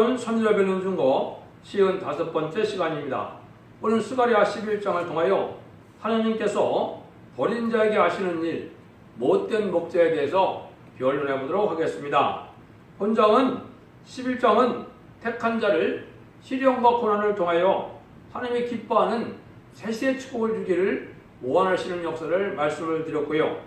선지자별론 중고 55번째 시간입니다. 오늘 스가랴 11장을 통하여 하나님께서 버린 자에게 하시는 일, 못된 목자에 대해서 변론해 보도록 하겠습니다. 본장은 11장은 택한 자를 시련과 고난을 통하여 하나님이 기뻐하는 세시의 축복을 주기를 모환하시는 역사를 말씀을 드렸고요.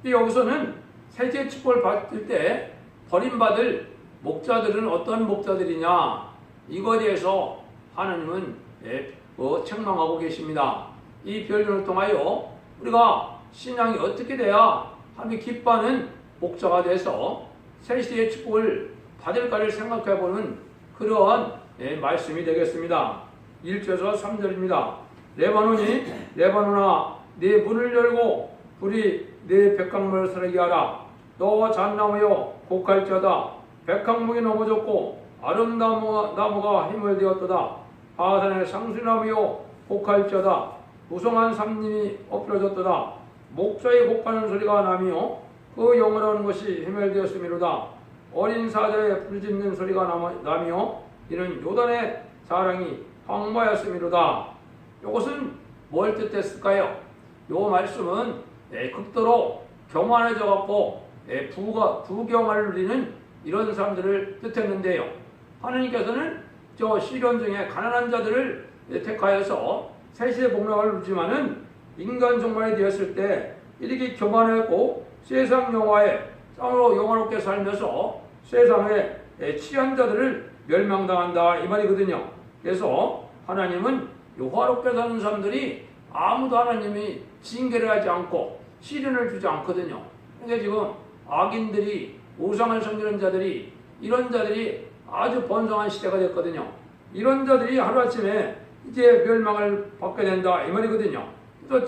여기서는 세시의 축복을 받을 때 버림받을 목자들은 어떤 목자들이냐, 이거에 대해서 하나님은 책망하고 계십니다. 이 변론을 통하여 우리가 신앙이 어떻게 돼야 하나님이 기뻐하는 목자가 돼서 세시의 축복을 받을까를 생각해보는 그러한 말씀이 되겠습니다. 1절에서 3절입니다. 레바논아 네 문을 열고 불이 네 백향목을 서리게 하라. 너 잣나무여 곡할지어다. 백향목이 넘어졌고 아름나무가 희물되었도다. 바산의 상수나무여 곡할지어다. 무성한 삼림이 엎드러졌도다. 목자의 곡하는 소리가 나며 그 영어로운 것이 희멸되었음이로다. 어린 사자의 부르짖는 소리가 나며 이는 요단의 자랑이 황무하였음이로다. 이것은 뭘 뜻했을까요? 요 말씀은 극도로 교만해져 갖고 부경을 누리는 이런 사람들을 뜻했는데요. 하나님께서는 저 시련 중에 가난한 자들을 택하여서 세시의 복락을 누리지만은 인간 종말이 되었을 때 이렇게 교만하고 세상 영화에 쌍으로 영화롭게 살면서 세상에 취한 자들을 멸망당한다 이 말이거든요. 그래서 하나님은 화롭게 사는 사람들이 아무도 하나님이 징계를 하지 않고 시련을 주지 않거든요. 그러니까 지금 악인들이 우상을 섬기는 자들이 이런 자들이 아주 번성한 시대가 됐거든요. 이런 자들이 하루아침에 이제 멸망을 받게 된다 이 말이거든요. 그래서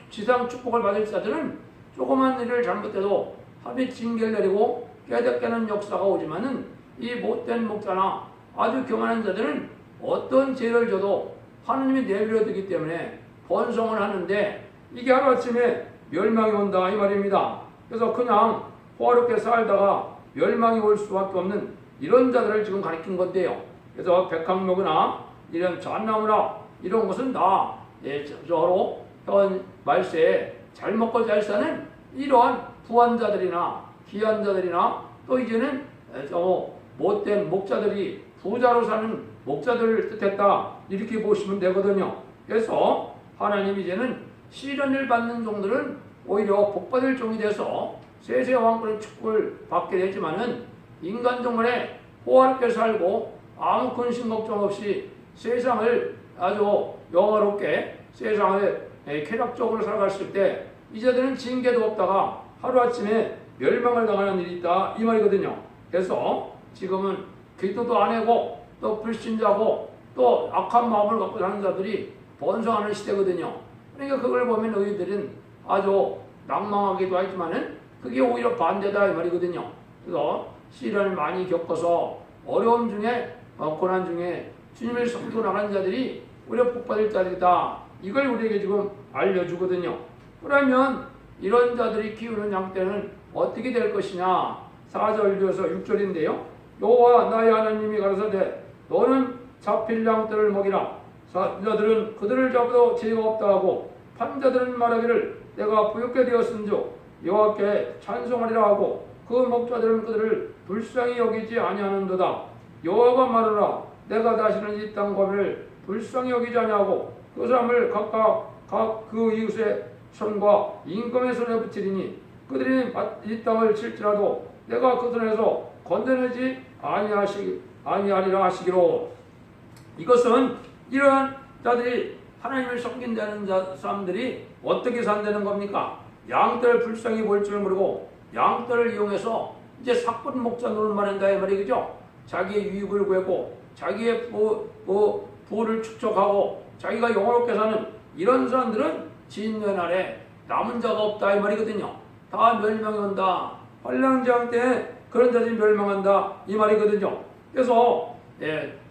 지상 축복을 받을 자들은 조그만 일을 잘못해도 합의 징계를 내리고 깨닫게 하는 역사가 오지만은 이 못된 목자나 아주 교만한 자들은 어떤 죄를 져도 하나님이 내버려두기 때문에 번성을 하는데 이게 하루아침에 멸망이 온다 이 말입니다. 그래서 그냥 호화롭게 살다가 멸망이 올 수밖에 없는 이런 자들을 지금 가리킨 건데요. 그래서 백향목이나 이런 잣나무나 이런 것은 다 서로 현 말세에 잘 먹고 잘 사는 이러한 부한 자들이나 귀한 자들이나 또 이제는 못된 목자들이 부자로 사는 목자들을 뜻했다 이렇게 보시면 되거든요. 그래서 하나님 이제는 시련을 받는 종들은 오히려 복받을 종이 돼서 세세 왕권의 축복을 받게 되지만은 인간 종말에 호화롭게 살고 아무 근심 걱정 없이 세상을 아주 영화롭게 세상을 쾌락적으로 살아갔을 때 이제들은 징계도 없다가 하루아침에 멸망을 당하는 일이 있다 이 말이거든요. 그래서 지금은 기도도 안 하고 또 불신자고 또 악한 마음을 갖고 사는 자들이 번성하는 시대거든요. 그러니까 그걸 보면 너희들은 아주 낭망하기도 하지만은 그게 오히려 반대다 이 말이거든요. 그래서 시련을 많이 겪어서 어려움 중에 고난 중에 주님을 섬기고 나가는 자들이 오히려 복받을 자들이다. 이걸 우리에게 지금 알려주거든요. 그러면 이런 자들이 키우는 양떼는 어떻게 될 것이냐? 4절 이어서 6절인데요. 여호와 나의 하나님이 가라사대 너는 잡힐 양떼를 먹이라. 사자들은 그들을 잡아도 죄가 없다 하고 판자들은 말하기를 내가 부욕게 되었은즉 여호와께 찬송하리라 하고 그 목자들은 그들을 불쌍히 여기지 아니하는도다. 여호와가 말하라 내가 다시는 이 땅 거민을 불쌍히 여기지 아니하고 그 사람을 각각 그 이웃의 손과 임금의 손에 붙이리니 그들이 이 땅을 칠지라도 내가 그 손에서 건져내지 아니하리라 하시기로. 이것은 이런 자들이 하나님을 섬긴다는 사람들이 어떻게 산다는 겁니까? 양떼를 불쌍히 볼 줄 모르고 양떼를 이용해서 이제 사꾼 목자 노릇만 한다 이 말이죠. 자기의 유익을 구하고 자기의 부를 축적하고 자기가 영화롭게 사는 이런 사람들은 진노의 날에 남은 자가 없다 이 말이거든요. 다 멸망이 온다. 환난장 때 그런 자들이 멸망한다 이 말이거든요. 그래서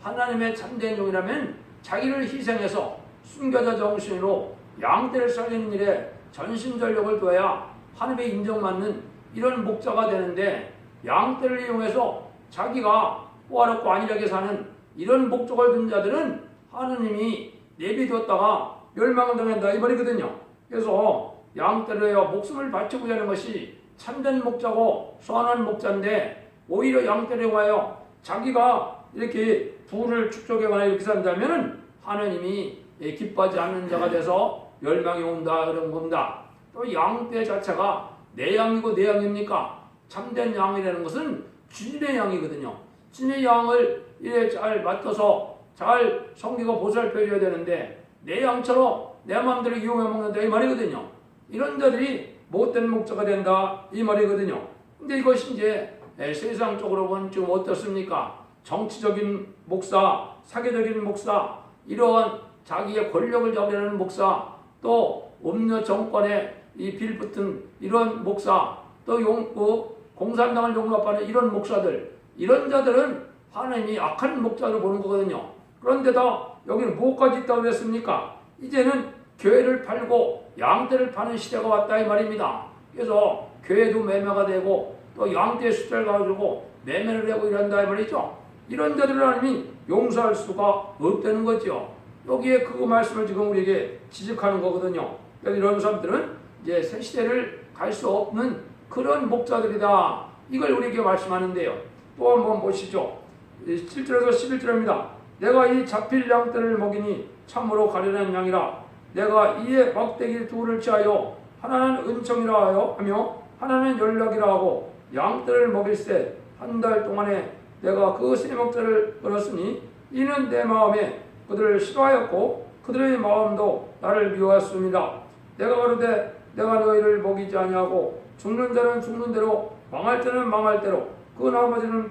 하나님의 참된 종이라면 자기를 희생해서 순교자 정신으로 양떼를 살리는 일에 전심전력을 둬야 하나님의 인정받는 이런 목자가 되는데 양떼를 이용해서 자기가 호화롭고 안일하게 사는 이런 목적을 둔 자들은 하느님이 내비뒀다가 멸망을 당한다 이 말이거든요. 그래서 양떼를 위하여 목숨을 바치고자 하는 것이 참된 목자고 선한 목자인데 오히려 양떼를 위하여 자기가 이렇게 부를 축적하거나 이렇게 산다면 하느님이 기뻐하지 않는 자가 돼서 멸망이 온다 그런 겁니다. 또 양떼 자체가 내 양이고 내 양입니까? 참된 양이라는 것은 주님의 양이거든요. 주님의 양을 이래 잘 맡아서 잘 섬기고 보살펴줘야 되는데 내 양처럼 내 마음대로 이용해 먹는다 이 말이거든요. 이런 자들이 못된 목자가 된다 이 말이거든요. 근데 이것이 이제 세상적으로 보면 지금 어떻습니까? 정치적인 목사, 사교적인 목사, 이러한 자기의 권력을 잡으려는 목사, 또 음료 정권에 이 빌붙은 이런 목사, 또 공산당을 용납하는 이런 목사들, 이런 자들은 하나님이 악한 목자를 보는 거거든요. 그런데다 여기는 뭐까지 있다고 했습니까? 이제는 교회를 팔고 양떼를 파는 시대가 왔다 이 말입니다. 그래서 교회도 매매가 되고 또 양떼 숫자를 가지고 매매를 하고 이런다 이 말이죠. 이런 자들을 하나님이 용서할 수가 없다는 거죠. 여기에 그 말씀을 지금 우리에게 지적하는 거거든요. 이런 사람들은 이제 새 시대를 갈 수 없는 그런 목자들이다. 이걸 우리에게 말씀하는데요. 또 한번 보시죠. 7절에서 11절입니다. 내가 이 잡힐 양떼를 먹이니 참으로 가련한 양이라. 내가 이에 막대기 둘을 취하여 하나는 은총이라 하며 하나는 연락이라 하고 양떼를 먹일새 한 달 동안에 내가 그 세 목자를 끊었으니 이는 내 마음에 그들을 싫어하였고 그들의 마음도 나를 미워하였습니다. 내가 가로되 내가 너희를 먹이지 아니하고 죽는 자는 죽는 대로 망할 자는 망할 대로 그 나머지는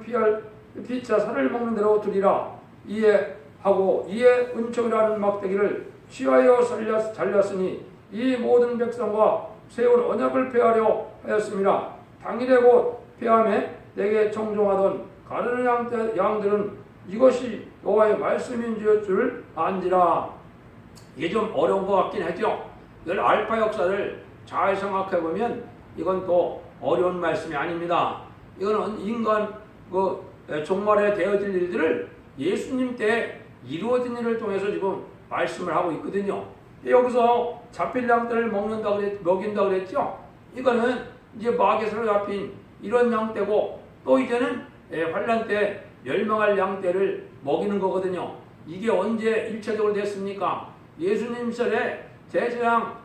피차 살을 먹는 대로 두리라. 이에 은총이라는 막대기를 취하여 잘렸으니 이 모든 백성과 세운 언약을 폐하려 하였습니다. 당일에 곧 폐함에 내게 청종하던 가르는 양들은 이것이 여호와의 말씀인 줄 안지라. 이게 좀 어려운 것 같긴 하죠. 이걸 알파 역사를 잘 생각해 보면 이건 또 어려운 말씀이 아닙니다. 이거는 인간 종말에 되어질 일들을 예수님 때 이루어진 일을 통해서 지금 말씀을 하고 있거든요. 여기서 잡힐 양떼를 먹인다 그랬죠. 이거는 이제 마귀에서 잡힌 이런 양떼고 또 이제는 환란 때 멸망할 양떼를 먹이는 거거든요. 이게 언제 일차적으로 됐습니까? 예수님 시절에 제사장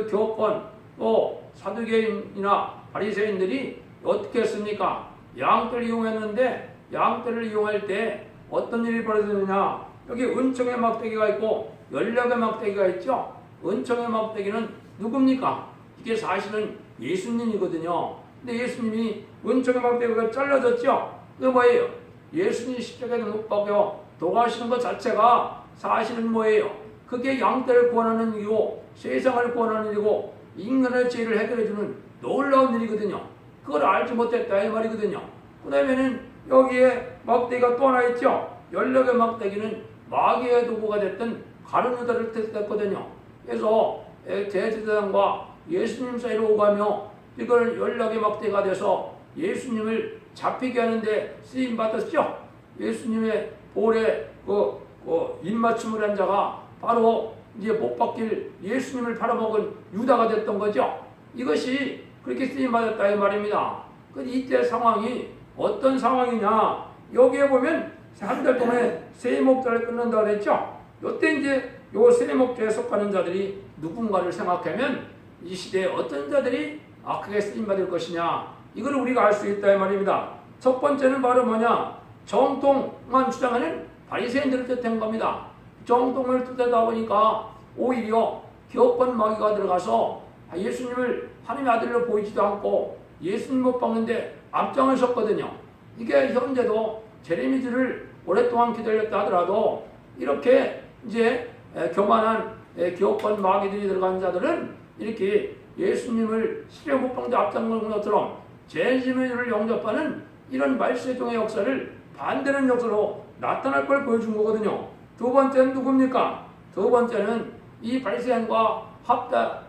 교권 또 사두개인이나 바리새인들이 어떻게 했습니까? 양떼를 이용했는데 양떼를 이용할 때 어떤 일이 벌어졌느냐? 여기 은총의 막대기가 있고 연락의 막대기가 있죠. 은총의 막대기는 누굽니까? 이게 사실은 예수님이거든요. 근데 예수님이 은총의 막대기가 잘라졌죠. 그게 뭐예요? 예수님이 십자가에 못 박혀 돌아가시는 것 자체가 사실은 뭐예요? 그게 양떼를 구원하는 일이고 세상을 구원하는 일이고 인간의 죄를 해결해주는 놀라운 일이거든요. 그걸 알지 못했다 이 말이거든요. 그 다음에는 여기에 막대기가 또 하나 있죠. 연락의 막대기는 마귀의 도구가 됐던 가룟 유다를 뜻했거든요. 그래서 대제사장과 예수님 사이로 오가며 이걸 연락의 막대기가 돼서 예수님을 잡히게 하는데 쓰임 받았죠. 예수님의 볼에 입맞춤을 한 자가 바로 이제 못 박힐 예수님을 팔아먹은 유다가 됐던 거죠. 이것이 그렇게 쓰임 받았다 이 말입니다. 이때 상황이 어떤 상황이냐? 여기에 보면 한 달 동안에 세 목자를 끊는다 그랬죠. 이때 이제 요 세 목자에 속하는 자들이 누군가를 생각하면 이 시대에 어떤 자들이 악하게 쓰임 받을 것이냐? 이걸 우리가 알 수 있다 이 말입니다. 첫 번째는 바로 뭐냐? 정통만 주장하는 바리새인들을 뜻한 겁니다. 정통을 뜻하다 보니까 오히려 교권 마귀가 들어가서 예수님을 하나님의 아들로 보이지도 않고 예수님 못 박는데 앞장을 섰거든요. 이게 현재도 제레미지를 오랫동안 기다렸다 하더라도 이렇게 이제 교만한 교권 마귀들이 들어간 자들은 이렇게 예수님을 실에 못 박는데 앞장서는 것처럼 제레미지를 영접하는 이런 말세종의 역사를 반대는 역사로 나타날 걸 보여준 거거든요. 두 번째는 누굽니까? 두 번째는 이 바리새인과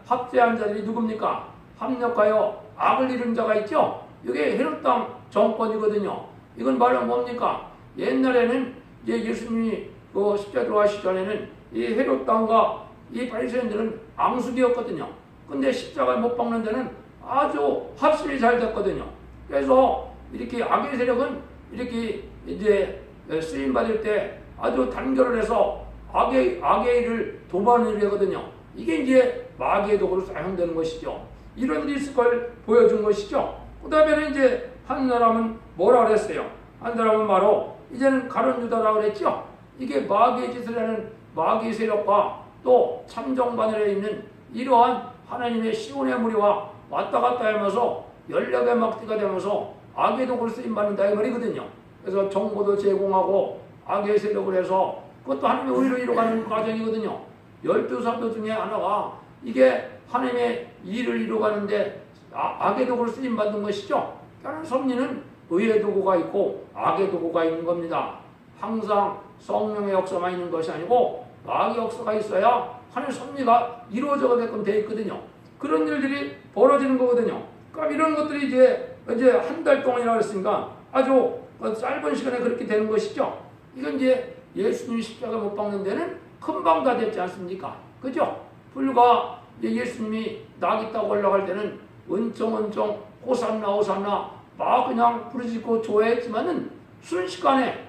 합제한 자들이 누굽니까? 합력하여 악을 이룬 자가 있죠. 이게 헤롯 땅 정권이거든요. 이건 바로 뭡니까? 옛날에는 이제 예수님이 그 십자가 들어가시기 전에는 이 헤롯 땅과 이 바리새인들은 앙숙이었거든요. 근데 십자가에 못 박는 데는 아주 합심이 잘 됐거든요. 그래서 이렇게 악의 세력은 이렇게 이제 쓰임 받을 때 아주 단결을 해서 악의 일을 도모하는 일이거든요. 이게 이제 마귀의 도구로 사용되는 것이죠. 이런 일이 있을 걸 보여준 것이죠. 그 다음에는 이제 한 사람은 뭐라 그랬어요? 한 사람은 바로 이제는 가룟 유다라고 그랬죠. 이게 마귀의 짓을 하는 마귀 세력과 또 참정반열에 있는 이러한 하나님의 시온의 무리와 왔다 갔다 하면서 연락의 막대가 되면서 악의 도구를 쓰임받는다 이 말이거든요. 그래서 정보도 제공하고 악의 세력을 해서 그것도 하나님의 의를 이루어가는 과정이거든요. 12사도 중에 하나가 이게 하나님의 일을 이루어가는데 악의 도구를 쓰임받는 것이죠. 그러니까 섭리는 의의 도구가 있고 악의 도구가 있는 겁니다. 항상 성령의 역사만 있는 것이 아니고 마귀의 역사가 있어야 하나님의 섭리가 이루어져가게끔 되어 있거든요. 그런 일들이 벌어지는 거거든요. 그러니까 이런 것들이 이제 한 달 동안이라고 했으니까 아주 짧은 시간에 그렇게 되는 것이죠. 이건 이제 예수님이 십자가 못 박는 데는 금방 다 됐지 않습니까? 그죠? 불과 예수님이 낙이 타고 올라갈 때는 은총 호산나 호산나 막 그냥 부르짖고 좋아했지만은 순식간에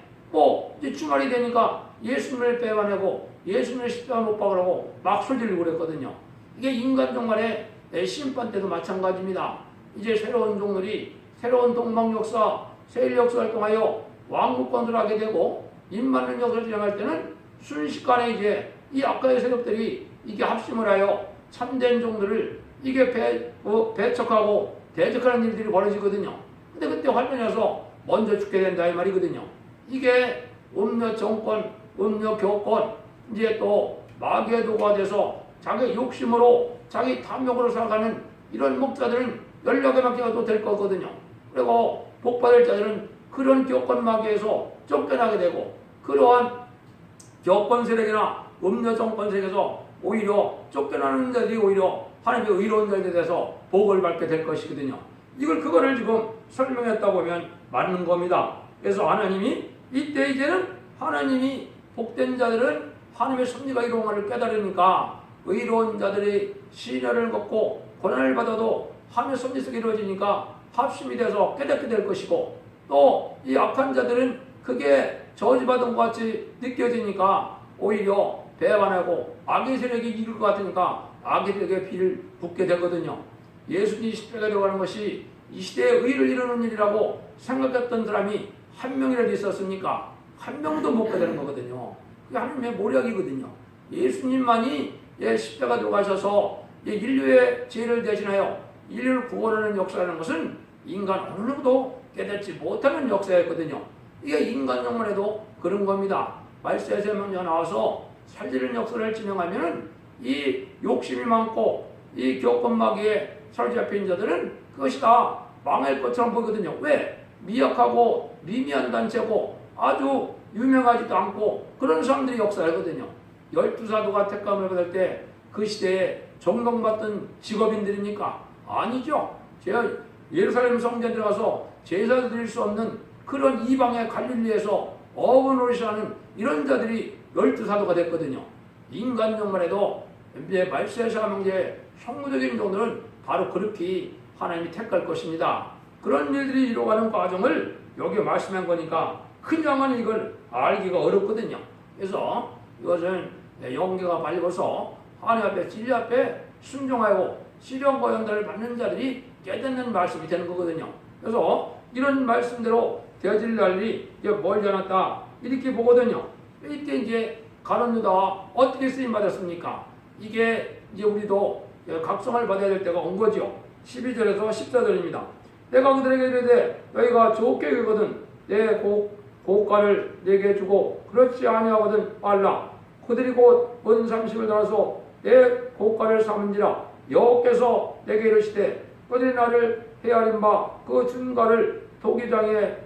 이제 주말이 되니까 예수님을 빼어내고 예수님을 십자가 못 박으라고 막 소리를 그랬거든요. 이게 인간 종말의 심판 때도 마찬가지입니다. 이제 새로운 종들이 새로운 동방 역사, 세일 역사를 통하여 왕국권을 하게 되고 임마는 역사를 진행할 때는 순식간에 이제 이 악가의 세력들이 이게 합심을 하여 참된 종들을 이게 배척하고 대적하는 일들이 벌어지거든요. 근데 그때 활동해서 먼저 죽게 된다 이 말이거든요. 이게 음료 정권, 음료 교권, 이제 또 마귀의 도구가 돼서 자기 욕심으로 자기 탐욕으로 살아가는 이런 목자들은 연락의 막기가 또 될 거거든요. 그리고 복받을 자들은 그런 교권 마귀에서 쫓겨나게 되고 그러한 교권 세력이나 음료 정권 세력에서 오히려 쫓겨나는 자들이 오히려 하나님의 의로운 자들에 대해서 복을 받게 될 것이거든요. 그거를 지금 설명했다 보면 맞는 겁니다. 그래서 하나님이 이때 이제는 하나님이 복된 자들은 하나님의 섭리가 이루어짐을 깨달으니까 의로운 자들이 시련을 겪고 고난을 받아도 하나님의 섭리 속에 이루어지니까 합심이 돼서 깨닫게 될 것이고 또 이 악한 자들은 그게 저주받은 것 같이 느껴지니까 오히려 배반하고 악의 세력이 이길 것 같으니까 악의 세력에 비를 붓게 되거든요. 예수님이 십자가에 들어가는 것이 이 시대의 의를 이루는 일이라고 생각했던 사람이 한 명이라도 있었습니까? 한 명도 못 되는 거거든요. 그게 하나님의 모략이거든요. 예수님만이 십자가 들어가셔서 인류의 죄를 대신하여 인류를 구원하는 역사라는 것은 인간 어느 누구도 깨닫지 못하는 역사였거든요. 이게 인간 영혼에도 그런 겁니다. 말세에서 먼저 나와서 살리는 역사를 진행하면은 이 욕심이 많고 이 교권마귀에 사로잡힌 자들은 그것이 다 망할 것처럼 보이거든요. 왜? 미약하고 미미한 단체고 아주 유명하지도 않고 그런 사람들이 역사하거든요. 12사도가 택감을 받을 때 그 시대에 존경받던 직업인들입니까? 아니죠. 제가 예루살렘 성전 들어가서 제사 드릴 수 없는 그런 이방의 갈릴리에서 어부 노릇하는 이런 자들이 12사도가 됐거든요. 인간 영혼에도 이제 말세사 명제의 성무적인 종들은 바로 그렇게 하나님이 택할 것입니다. 그런 일들이 이루어가는 과정을 여기 말씀한 거니까 그냥은 이걸 알기가 어렵거든요. 그래서 이것은 영계가 밝아서 하나님 앞에 진리 앞에 순종하고 시련과 연단을 받는 자들이 깨닫는 말씀이 되는 거거든요. 그래서 이런 말씀대로 되어질 날이 이제 멀지 않았다 이렇게 보거든요. 이때 이제 가룟 유다가 어떻게 쓰임 받았습니까? 이게 이제 우리도 각성을 받아야 될 때가 온 거죠. 12절에서 14절입니다. 내가 그들에게 이르되 너희가 좋게 여기거든 내 고가를 내게 주고 그렇지 아니하거든 말라. 그들이 곧 은삼식을 따라서 내 고가를 삼은지라 여호께서 내게 이르시되 그들이 나를 헤아린 바 그 준가를 도기장에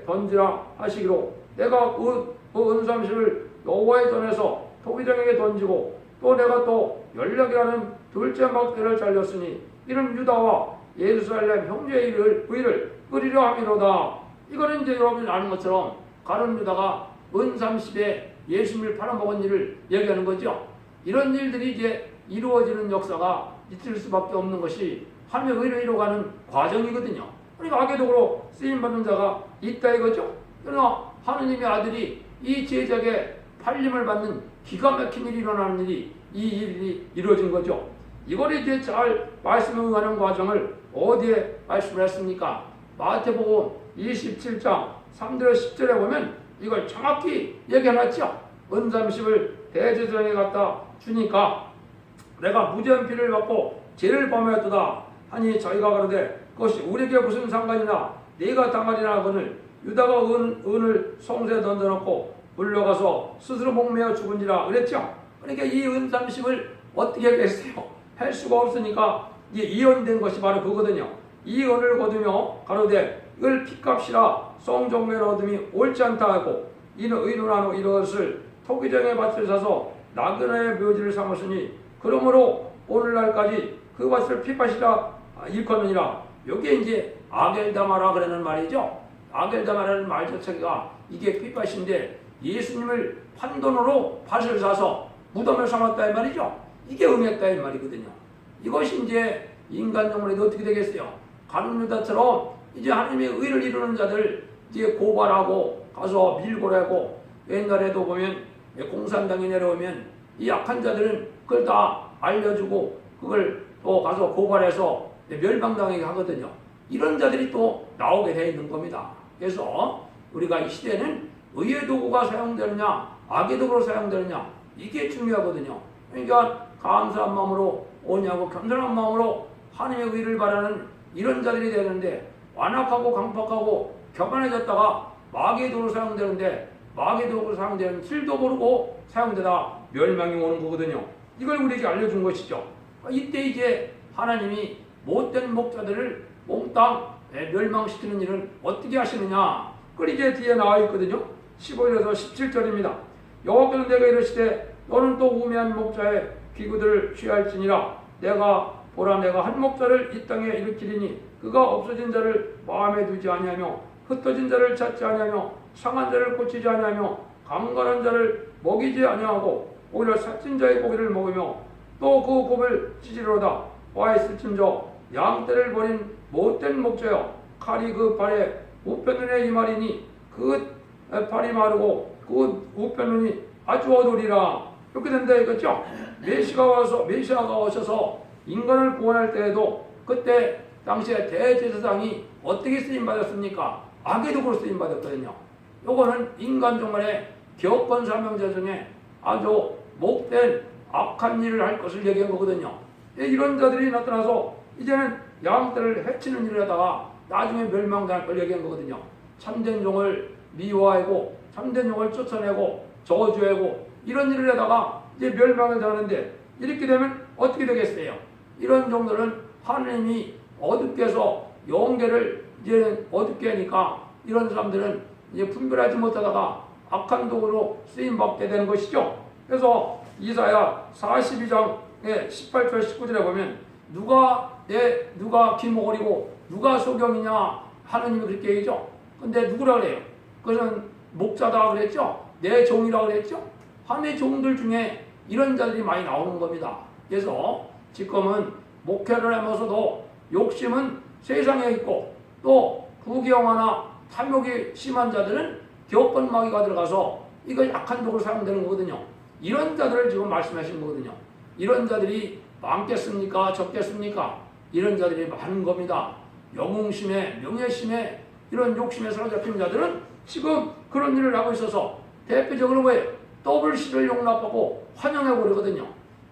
던지라 하시기로 내가 그 은삼식을 여호와의 전에서 도기장에게 던지고 또 내가 또 연락이라는 둘째 막대를 잘렸으니 이는 유다와 예루살렘 형제의 의를 끓이려 함이로다. 이거는 이제 여러분이 아는 것처럼 가룟 유다가 은 30에 예수님을 팔아먹은 일을 얘기하는 거죠. 이런 일들이 이제 이루어지는 역사가 있을 수밖에 없는 것이 하나님의 의를 이루어가는 과정이거든요. 그러니까 악의적으로 쓰임받는 자가 있다 이거죠. 그러나 하느님의 아들이 이 제자에게 팔림을 받는 기가 막힌 일이 일어나는 일이 이 일이 이루어진 거죠. 이걸 이제 잘 말씀에 응하는 과정을 어디에 말씀을 했습니까? 마태복음 27장 3절 10절에 보면 이걸 정확히 얘기해놨죠. 은 30을 대제사장에 갖다 주니까 내가 무죄한 피를 받고 죄를 범하였도다 하니 자기가 가로되 그것이 우리에게 무슨 상관이나 네가 당하리라 하거늘 유다가 은을 성소에 던져놓고 물러가서 스스로 목매어 죽은지라 그랬죠. 그러니까 이 은 30을 어떻게 하겠어요? 할 수가 없으니까 이게 이혼된 것이 바로 그거거든요. 이 은을 거두며 가로되 이걸 핏값이라 성종매를 얻음이 옳지 않다 하고 이는 의논하노 이것을 토기장에 밭을 사서 나그네의 묘지를 삼았으니 그러므로 오늘날까지 그 밭을 핏값이라 일컫느니라. 여기에 이제 아겔다마라 그러는 말이죠. 아겔다마라는 말 자체가 이게 핏값인데 예수님을 판돈으로 밭을 사서 무덤을 삼았다 이 말이죠. 이게 응했다 이 말이거든요. 이것이 이제 인간 영혼에도 어떻게 되겠어요? 가룟 유다처럼 이제 하나님의 의를 이루는 자들 이제 고발하고 가서 밀고라고 옛날에도 보면 공산당이 내려오면 이 약한 자들은 그걸 다 알려주고 그걸 또 가서 고발해서 멸망당하게 하거든요. 이런 자들이 또 나오게 되어 있는 겁니다. 그래서 우리가 이 시대는 의의 도구가 사용되느냐 악의 도구로 사용되느냐 이게 중요하거든요. 그러니까 감사한 마음으로 오냐고 겸손한 마음으로 하나님의 의를 바라는 이런 자들이 되는데 완악하고 강박하고 격안해졌다가 마귀의 도구로 사용되는데 마귀의 도구로 사용되는 줄도 모르고 사용되다 멸망이 오는 거거든요. 이걸 우리에게 알려준 것이죠. 이때 이제 하나님이 못된 목자들을 몽땅 멸망시키는 일은 어떻게 하시느냐. 그걸 이제 뒤에 나와 있거든요. 15절에서 17절입니다. 여호와께서 내가 이르시되 너는 또 우매한 목자의 기구들을 취할지니라. 보라 내가 한 목자를 이 땅에 일으키리니 그가 없어진 자를 마음에 두지 아니하며 흩어진 자를 찾지 아니하며 상한 자를 고치지 아니하며 강건한 자를 먹이지 아니하고 오히려 살찐 자의 고기를 먹으며 또 그 곱을 찢으려다 와 있을진저 양떼를 버린 못된 목자여 칼이 그 발에 우편눈에 이말이니 그 발이 마르고 그 우편눈이 아주 어두리라. 이렇게 된다 이거죠. 메시아가 오셔서 인간을 구원할 때에도 그때 당시에 대제사장이 어떻게 쓰임받았습니까? 악의 도구로 쓰임받았거든요. 요거는 인간 종말의 기업권 사명자 중에 아주 목된 악한 일을 할 것을 얘기한 거거든요. 이런 자들이 나타나서 이제는 양떼를 해치는 일을 하다가 나중에 멸망당할 걸 얘기한 거거든요. 참된 종을 미워하고 참된 종을 쫓아내고 저주하고 이런 일을 하다가 이제 멸망을 당하는데 이렇게 되면 어떻게 되겠어요? 이런 종들은 하나님이 어둡게 해서 영계를 이제 어둡게 하니까 이런 사람들은 이제 분별하지 못하다가 악한 도구로 쓰임받게 되는 것이죠. 그래서 이사야 42장의 18절 19절에 보면 누가 기목을이고 누가 소경이냐 하느님이 그렇게 얘기죠. 근데 누구라 그래요? 그것은 목자다 그랬죠. 내 종이라 그랬죠. 하나님의 종들 중에 이런 자들이 많이 나오는 겁니다. 그래서 지금은 목회를 하면서도 욕심은 세상에 있고 또 부귀영화나 탐욕이 심한 자들은 기업권 마귀가 들어가서 이거 약한 도구로 사용되는 거거든요. 이런 자들을 지금 말씀하신 거거든요. 이런 자들이 많겠습니까? 적겠습니까? 이런 자들이 많은 겁니다. 영웅심에 명예심에 이런 욕심에 사로잡힌 자들은 지금 그런 일을 하고 있어서 대표적으로 왜 WC를 용납하고 환영해버리거든요.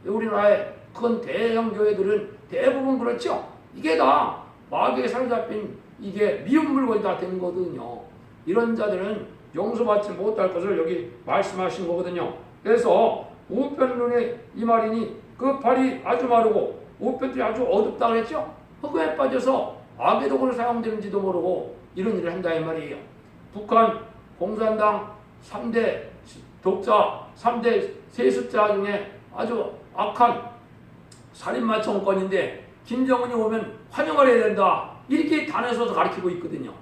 우리나라의 큰 대형 교회들은 대부분 그렇죠. 이게 다 마귀에 사로잡힌 이게 미운 물건이 다 되는 거거든요. 이런 자들은 용서받지 못할 것을 여기 말씀하신 거거든요. 그래서 우편눈에 이 말이니 그 발이 아주 마르고 우편들이 아주 어둡다 그랬죠. 흑암에 빠져서 악의 도구를 사용되는지도 모르고 이런 일을 한다 이 말이에요. 북한 공산당 3대 독자 3대 세습자 중에 아주 악한 살인마 정권인데 김정은이 오면 환영을 해야 된다 이렇게 단에서도 가르치고 있거든요.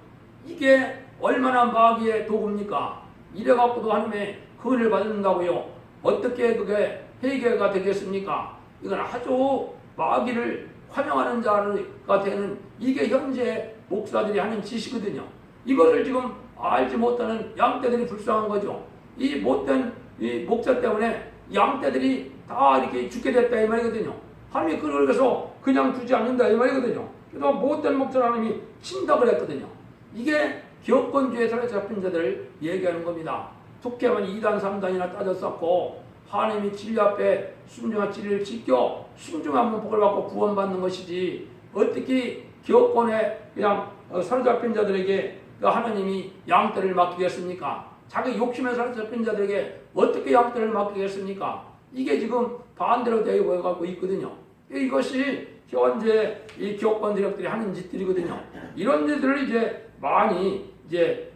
이게 얼마나 마귀의 도구입니까? 이래갖고도 하나님의 그은혜를 받는다고요. 어떻게 그게 해결가 되겠습니까? 이건 아주 마귀를 환영하는 자가 되는 이게 현재 목사들이 하는 짓이거든요. 이것을 지금 알지 못하는 양떼들이 불쌍한 거죠. 이 못된 이 목자 때문에 양떼들이 다 이렇게 죽게 됐다 이 말이거든요. 하나님이 그래서 그냥 두지 않는다 이 말이거든요. 그래서 못된 목자를 하나님이 친다 그랬거든요. 이게 기업권주의에 사로잡힌 자들을 얘기하는 겁니다. 독해만 2단 3단이나 따졌었고 하나님이 진리 앞에 순종한 진리를 지켜 순종하면 복을 받고 구원받는 것이지 어떻게 기업권에 그냥 사로잡힌 자들에게 하나님이 양떼를 맡기겠습니까? 자기 욕심에 사로잡힌 자들에게 어떻게 양떼를 맡기겠습니까? 이게 지금 반대로 되어 가고 있거든요. 이것이 현재 이 기업권 세력들이 하는 짓들이거든요. 이런 일들을 이제 많이 이제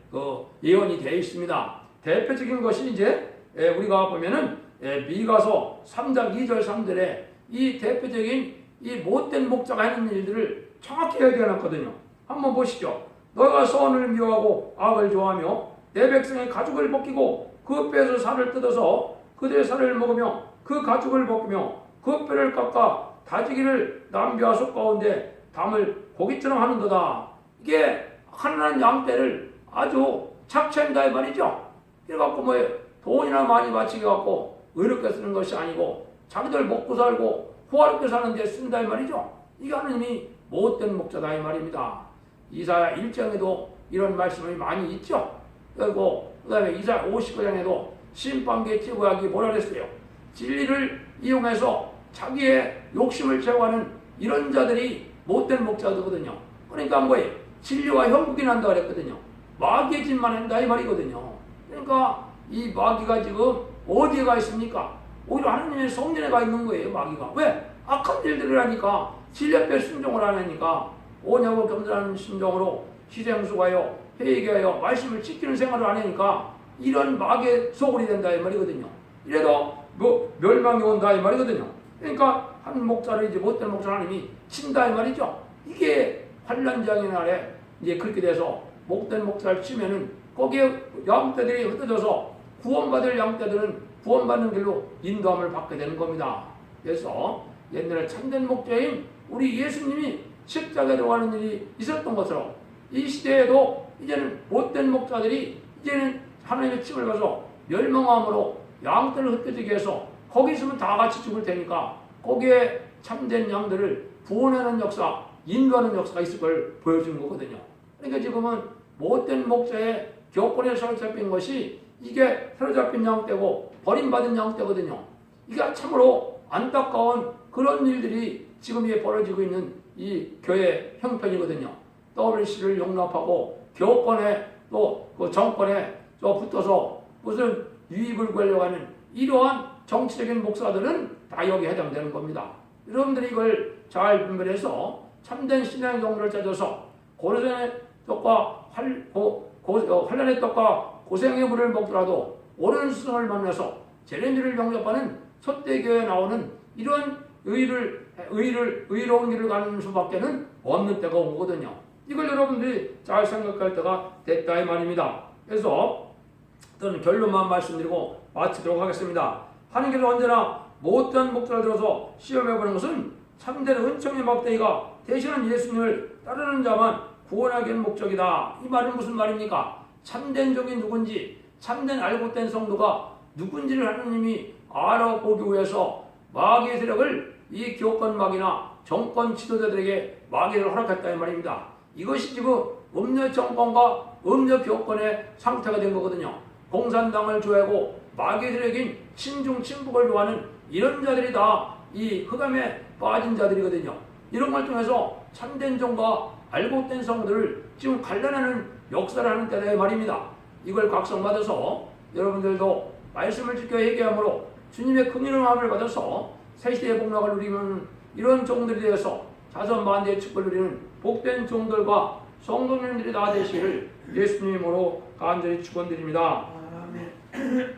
예언이 되어 있습니다. 대표적인 것이 이제 우리가 보면은 미가서 3장 2절 3절에 이 대표적인 이 못된 목자가 하는 일들을 정확히 얘기해놨거든요. 한번 보시죠. 너가 선을 미워하고 악을 좋아하며 내 백성의 가죽을 벗기고 그 뼈에서 살을 뜯어서 그들의 살을 먹으며 그 가죽을 벗기며 그 뼈를 깎아 다지기를 남비와 속 가운데 담을 고기처럼 하는도다. 이게 하나님 양떼를 아주 착취한다 이 말이죠. 그래갖고 뭐 돈이나 많이 바치게 갖고 의롭게 쓰는 것이 아니고 자기들 먹고 살고 호화롭게 사는 데 쓴다 이 말이죠. 이게 하나님이 못된 목자다 이 말입니다. 이사야 1장에도 이런 말씀이 많이 있죠. 그리고 그 다음에 이사야 59장에도 심판기의 최고약이 뭐라 그랬어요? 진리를 이용해서 자기의 욕심을 채워가는 이런 자들이 못된 목자들거든요. 그러니까 뭐예요? 진리와 형국이 난다 그랬거든요. 마귀의 짓만 한다 이 말이거든요. 그러니까 이 마귀가 지금 어디에 가 있습니까? 오히려 하나님의 성전에 가 있는 거예요. 마귀가. 왜? 악한 일들을 하니까 진리 앞에 순종을 안 하니까 오냐고 겸손한 심정으로 희생수가요 회개하여 말씀을 지키는 생활을 안 하니까 이런 마귀의 소굴이 된다 이 말이거든요. 이래도 뭐 멸망이 온다 이 말이거든요. 그러니까 한 목자를 이제 못된 목자 하나님이 친다 이 말이죠. 이게 환난장의 날에 이제 그렇게 돼서 못된 목자를 치면은 거기에 양떼들이 흩어져서 구원받을 양떼들은 구원받는 길로 인도함을 받게 되는 겁니다. 그래서 옛날에 참된 목자인 우리 예수님이 십자가에 들어가는 일이 있었던 것처럼 이 시대에도 이제는 못된 목자들이 이제는 하나님의 칩을 가서 멸망함으로 양떼를 흩어지게 해서 거기 있으면 다 같이 죽을 테니까 거기에 참된 양들을 구원하는 역사, 인도하는 역사가 있을 걸 보여주는 거거든요. 그러니까 지금은 못된 목자의 교권에 사로잡힌 것이 이게 사로잡힌 양떼고 버림받은 양떼거든요. 이게 참으로 안타까운 그런 일들이 지금 벌어지고 있는 이 교회 형편이거든요. WC를 용납하고 교권에 또 그 정권에 또 붙어서 무슨 유익을 구하려고 하는 이러한 정치적인 목사들은 다 여기에 해당되는 겁니다. 여러분들이 이걸 잘 분별해서 참된 신앙의 경로를 찾아서 고난의 떡과 환난의 떡과 고생의 물을 먹더라도 옳은 스승을 만나서 제렌지를 영접하는 첫대교에 나오는 이런 의로운 길을 가는 수밖에는 없는 때가 온 거거든요. 이걸 여러분들이 잘 생각할 때가 됐다 이 말입니다. 그래서 저는 결론만 말씀드리고 마치도록 하겠습니다. 하나님께서 언제나 못된 목자를 들어서 시험해보는 것은 참된 은총의 막대기가 대신한 예수님을 따르는 자만 구원하기 위한 목적이다. 이 말은 무슨 말입니까? 참된 종이 누군지, 참된 알고된 성도가 누군지를 하나님이 알아보기 위해서 마귀의 세력을 이 기업권 마귀나 정권 지도자들에게 마귀를 허락했다 이 말입니다. 이것이 지금 음녀 정권과 음녀 기업권의 상태가 된 거거든요. 공산당을 좋아하고 마귀의 세력인 친중 친북을 좋아하는 이런 자들이 다 이 흑암에 빠진 자들이거든요. 이런 걸 통해서 참된 종과 알고된 성들을 지금 갈라내는 역사를 하는 때다 말입니다. 이걸 각성받아서 여러분들도 말씀을 지켜 회개함으로 주님의 긍휼의 마음을 받아서 새시대의 복락을 누리는 이런 종들이 되어서 자선만대의 축복을 누리는 복된 종들과 성도님들이 다 되시기를 예수님으로 간절히 축원드립니다. 아멘.